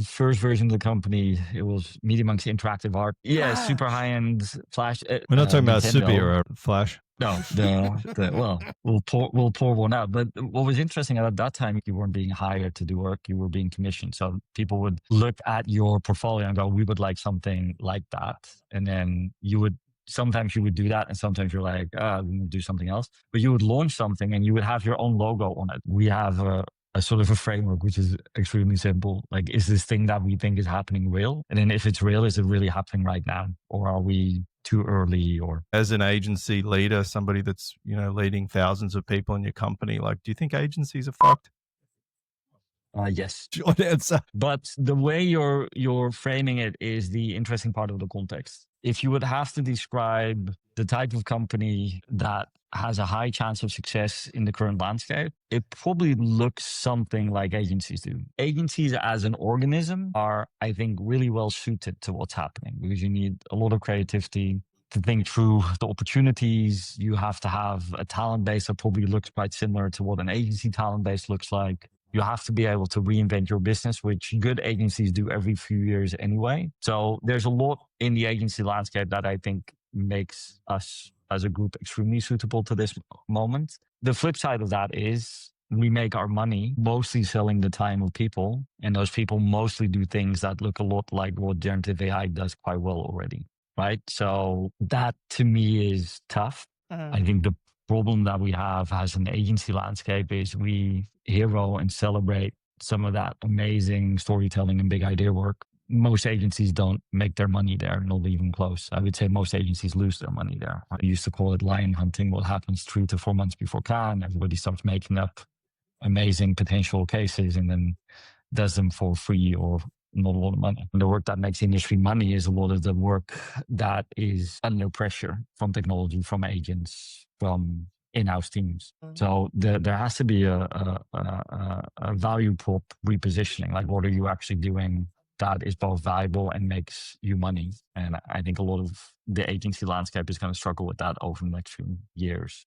the first version of the company, it was MediaMonks Interactive Art. Yeah, Flash. super high-end Flash. We're not talking about Nintendo. superhero Flash. No, well, we'll pour one out. But what was interesting at that time, you weren't being hired to do work; you were being commissioned. So people would look at your portfolio and go, "We would like something like that," and then sometimes you would do that, and sometimes you're like, we will do something else. But you would launch something and you would have your own logo on it. We have a sort of a framework, which is extremely simple. Like, is this thing that we think is happening real? And then if it's real, is it really happening right now? Or are we too early? Or as an agency leader, somebody that's, leading thousands of people in your company, like, do you think agencies are fucked? Yes. Short answer. But the way you're framing it is the interesting part of the context. If you would have to describe the type of company that has a high chance of success in the current landscape, it probably looks something like agencies do. Agencies as an organism are, I think, really well suited to what's happening because you need a lot of creativity to think through the opportunities. You have to have a talent base that probably looks quite similar to what an agency talent base looks like. You have to be able to reinvent your business, which good agencies do every few years anyway. So there's a lot in the agency landscape that I think makes us as a group extremely suitable to this moment. The flip side of that is we make our money mostly selling the time of people, and those people mostly do things that look a lot like what generative AI does quite well already, right? So that to me is tough. I think the problem that we have as an agency landscape is we hero and celebrate some of that amazing storytelling and big idea work. Most agencies don't make their money there, not even close. I would say most agencies lose their money there. I used to call it lion hunting. What happens 3 to 4 months before Cannes, everybody starts making up amazing potential cases and then does them for free or not a lot of money. And the work that makes industry money is a lot of the work that is under pressure from technology, from agents, from in-house teams. So there has to be a value prop repositioning. Like, what are you actually doing that is both valuable and makes you money? And I think a lot of the agency landscape is going to struggle with that over the next few years.